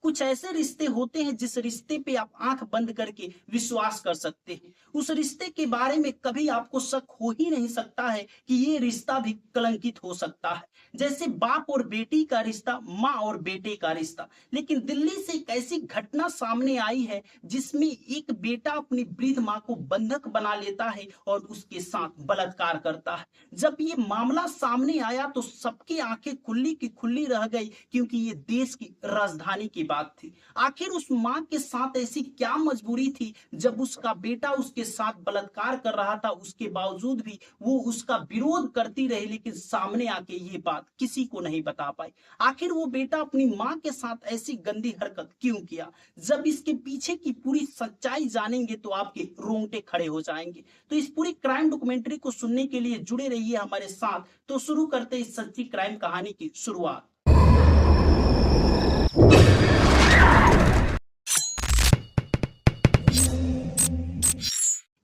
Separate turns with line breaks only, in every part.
कुछ ऐसे रिश्ते होते हैं जिस रिश्ते पे आप आंख बंद करके विश्वास कर सकते हैं। उस रिश्ते के बारे में कभी आपको शक हो ही नहीं सकता है कि ये रिश्ता भी कलंकित हो सकता है। जैसे बाप और बेटी का रिश्ता, माँ और बेटे का रिश्ता। लेकिन दिल्ली से एक ऐसी घटना सामने आई है जिसमें एक बेटा अपनी वृद्ध माँ को बंधक बना लेता है और उसके साथ बलात्कार करता है। जब ये मामला सामने आया तो सबकी आंखें खुली की खुली रह गई, क्योंकि ये देश की राजधानी की बात थी। आखिर उस मां के साथ ऐसी क्या मजबूरी थी, जब उसका बेटा उसके साथ बलात्कार कर रहा था, उसके बावजूद भी वो उसका विरोध करती रही, लेकिन सामने आके ये बात किसी को नहीं बता पाई। आखिर वो बेटा अपनी मां के साथ ऐसी गंदी हरकत क्यों किया? जब इसके पीछे की पूरी सच्चाई जानेंगे तो आपके रोंगटे खड़े हो जाएंगे। तो इस पूरी क्राइम डॉक्यूमेंट्री को सुनने के लिए जुड़े रहिए हमारे साथ। तो शुरू करते हैं इस सच्ची क्राइम कहानी की शुरुआत।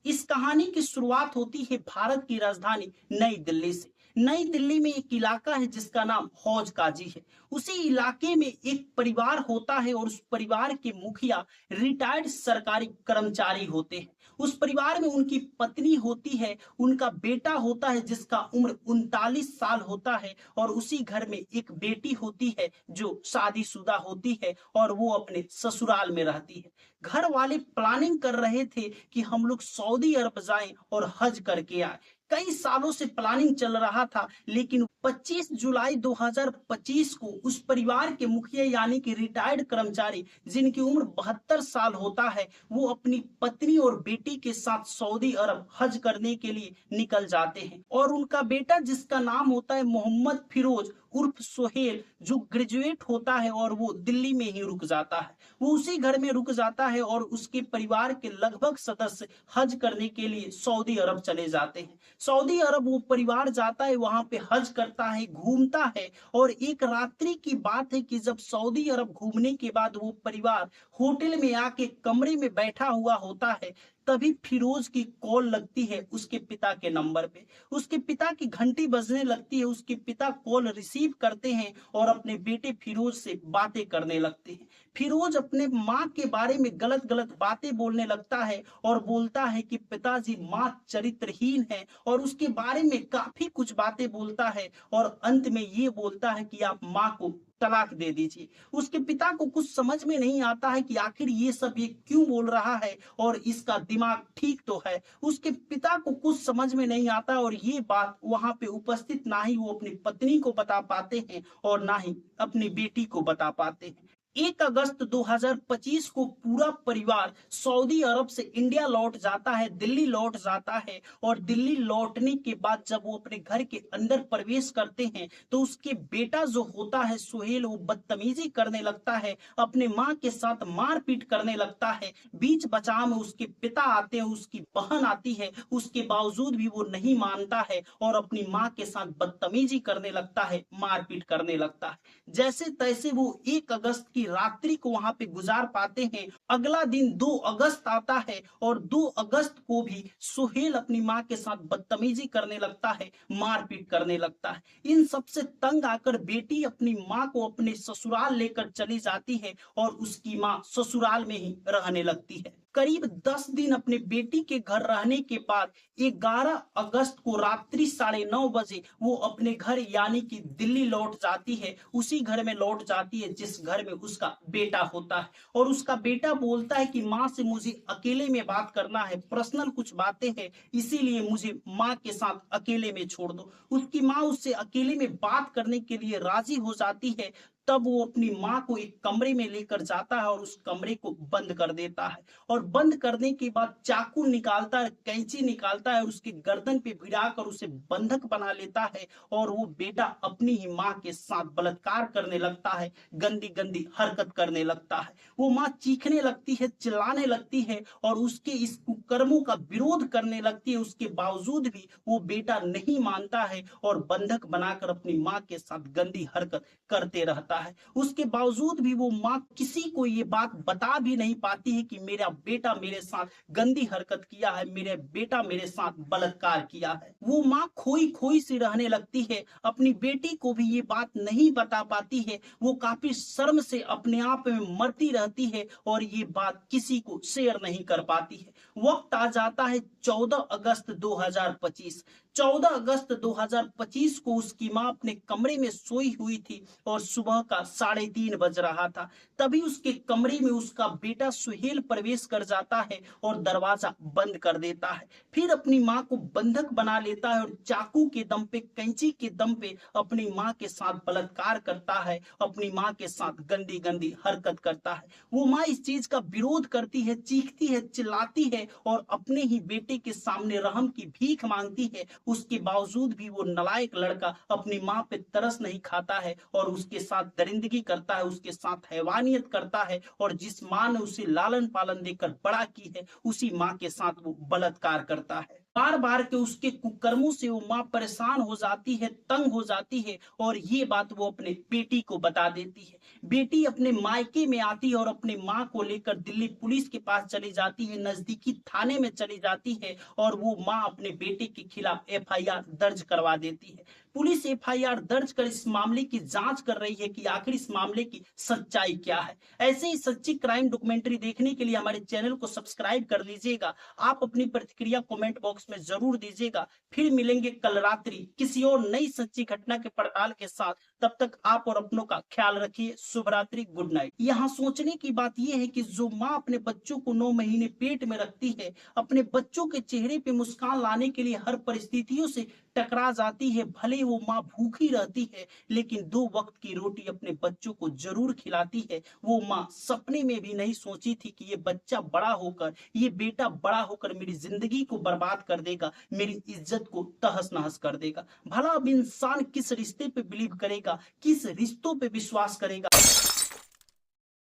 इस कहानी की शुरुआत होती है भारत की राजधानी नई दिल्ली से। नई दिल्ली में एक इलाका है जिसका नाम हौज काजी है। उसी इलाके में एक परिवार होता है और उस परिवार के मुखिया रिटायर्ड सरकारी कर्मचारी होते हैं। उस परिवार में उनकी पत्नी होती है, उनका बेटा होता है जिसका उम्र 39 साल होता है, और उसी घर में एक बेटी होती है जो शादीशुदा होती है और वो अपने ससुराल में रहती है। घर वाले प्लानिंग कर रहे थे कि हम लोग सऊदी अरब जाएं और हज करके आए। कई सालों से प्लानिंग चल रहा था, लेकिन 25 जुलाई 2025 को उस परिवार के मुखिया यानी कि रिटायर्ड कर्मचारी, जिनकी उम्र 72 साल होता है, वो अपनी पत्नी और बेटी के साथ सऊदी अरब हज करने के लिए निकल जाते हैं। और उनका बेटा, जिसका नाम होता है मोहम्मद फिरोज उर्फ सोहेल, जो ग्रेजुएट होता है, और वो दिल्ली में ही रुक जाता है। वो उसी घर में रुक जाता है और उसके परिवार के लगभग सदस्य हज करने के लिए सऊदी अरब चले जाते हैं। सऊदी अरब वो परिवार जाता है, वहां पे हज करता है, घूमता है। और एक रात्रि की बात है कि जब सऊदी अरब घूमने के बाद वो परिवार होटल में आके कमरे में बैठा हुआ होता है, तभी फिरोज की कॉल लगती है उसके पिता के नंबर पे। उसके पिता की घंटी बजने लगती है, उसके पिता कॉल रिसीव करते हैं और अपने बेटे फिरोज से बातें करने लगते हैं। फिरोज अपने माँ के बारे में गलत गलत बातें बोलने लगता है और बोलता है कि पिताजी माँ चरित्रहीन है, और उसके बारे में काफी कुछ बातें बोलता है, और अंत में ये बोलता है कि आप माँ को तलाक दे दीजिए। उसके पिता को कुछ समझ में नहीं आता है कि आखिर ये सब ये क्यों बोल रहा है, और इसका दिमाग ठीक तो है। उसके पिता को कुछ समझ में नहीं आता, और ये बात वहां पे उपस्थित ना ही वो अपनी पत्नी को बता पाते हैं और ना ही अपनी बेटी को बता पाते हैं। 1 अगस्त 2025 को पूरा परिवार सऊदी अरब से इंडिया लौट जाता है, दिल्ली लौट जाता है। और दिल्ली लौटने के बाद जब वो अपने घर के अंदर प्रवेश करते हैं, तो उसके बेटा जो होता है सुहेल, वो बदतमीजी करने लगता है, अपने माँ के साथ मारपीट करने लगता है। बीच बचाव में उसके पिता आते हैं, उसकी बहन आती है, उसके बावजूद भी वो नहीं मानता है और अपनी माँ के साथ बदतमीजी करने लगता है, मारपीट करने लगता है। जैसे तैसे वो 1 अगस्त की रात्रि को वहां पे गुजार पाते हैं। अगला दिन 2 अगस्त आता है, और 2 अगस्त को भी सुहेल अपनी माँ के साथ बदतमीजी करने लगता है, मारपीट करने लगता है। इन सबसे तंग आकर बेटी अपनी माँ को अपने ससुराल लेकर चली जाती है, और उसकी माँ ससुराल में ही रहने लगती है। करीब 10 दिन अपने बेटी के घर रहने के बाद 11 अगस्त को रात्रि 9:30 बजे वो अपने घर यानी कि दिल्ली लौट जाती है। उसी घर में लौट जाती है जिस घर में उसका बेटा होता है, और उसका बेटा बोलता है कि माँ से मुझे अकेले में बात करना है, पर्सनल कुछ बातें हैं, इसीलिए मुझे माँ के साथ अकेले में छोड़ दो। उसकी माँ उससे अकेले में बात करने के लिए राजी हो जाती है। तब वो अपनी माँ को एक कमरे में लेकर जाता है और उस कमरे को बंद कर देता है, और बंद करने के बाद चाकू निकालता है, कैंची निकालता है, और उसके गर्दन पे भिड़ा कर उसे बंधक बना लेता है। और वो बेटा अपनी ही माँ के साथ बलात्कार करने लगता है, गंदी गंदी हरकत करने लगता है। वो माँ चीखने लगती है, चिल्लाने लगती है, और उसके इस कुकर्मों का विरोध करने लगती है। उसके बावजूद भी वो बेटा नहीं मानता है और बंधक बनाकर अपनी माँ के साथ गंदी हरकत करते रहता होता है। उसके बावजूद भी वो माँ किसी को ये बात बता भी नहीं पाती है कि मेरा बेटा मेरे साथ गंदी हरकत किया है, मेरे बेटा मेरे साथ बलात्कार किया है। वो माँ खोई खोई सी रहने लगती है, अपनी बेटी को भी ये बात नहीं बता पाती है। वो काफी शर्म से अपने आप में मरती रहती है और ये बात किसी को शेयर नहीं कर पाती है। वक्त आ जाता है 14 अगस्त 2025। 14 अगस्त 2025 को उसकी मां अपने कमरे में सोई हुई थी और सुबह का 3:30 बज रहा था। तभी उसके कमरे में उसका बेटा सुहेल प्रवेश कर जाता है और दरवाजा बंद कर देता है। फिर अपनी मां को बंधक बना लेता है और चाकू के दम पे, कैंची के दम पे अपनी मां के साथ बलात्कार करता है, अपनी मां के साथ गंदी गंदी हरकत करता है। वो मां इस चीज का विरोध करती है, चीखती है, चिल्लाती है और अपने ही बेटे के सामने रहम की भीख मांगती है। उसके बावजूद भी वो नालायक लड़का अपनी मां पे तरस नहीं खाता है और उसके साथ दरिंदगी करता है, उसके साथ हैवानियत करता है और जिस मां ने उसे लालन पालन देकर बड़ा की है, उसी मां के साथ वो बलात्कार करता है। बार बार के उसके कुकर्मों से वो मां परेशान हो जाती है, तंग हो जाती है और ये बात वो अपने बेटी को बता देती है। बेटी अपने मायके में आती है और अपने मां को लेकर दिल्ली पुलिस के पास चली जाती है, नजदीकी थाने में चली जाती है और वो मां अपने बेटे के खिलाफ एफआईआर दर्ज करवा देती है। पुलिस एफआईआर दर्ज कर इस मामले की जांच कर रही है कि आखिर इस मामले की सच्चाई क्या है। ऐसे ही सच्ची क्राइम डॉक्यूमेंट्री देखने के लिए हमारे चैनल को सब्सक्राइब कर लीजिएगा। आप अपनी प्रतिक्रिया कमेंट बॉक्स में जरूर दीजिएगा। फिर मिलेंगे कल रात्रि किसी और नई सच्ची घटना के पड़ताल के साथ। तब तक आप और अपनों का ख्याल रखिए। शुभ रात्रि, गुड नाइट। यहाँ सोचने की बात यह है कि जो माँ अपने बच्चों को 9 महीने पेट में रखती है, अपने बच्चों के चेहरे पे मुस्कान लाने के लिए हर परिस्थितियों से टकरा जाती है। भले वो माँ भूखी रहती है लेकिन 2 वक्त की रोटी अपने बच्चों को जरूर खिलाती है। वो माँ सपने में भी नहीं सोची थी कि ये बच्चा बड़ा होकर, ये बेटा बड़ा होकर मेरी जिंदगी को बर्बाद कर देगा, मेरी इज्जत को तहस नहस कर देगा। भला अब इंसान किस रिश्ते पे बिलीव करेगा, किस रिश्तों पे विश्वास करेगा।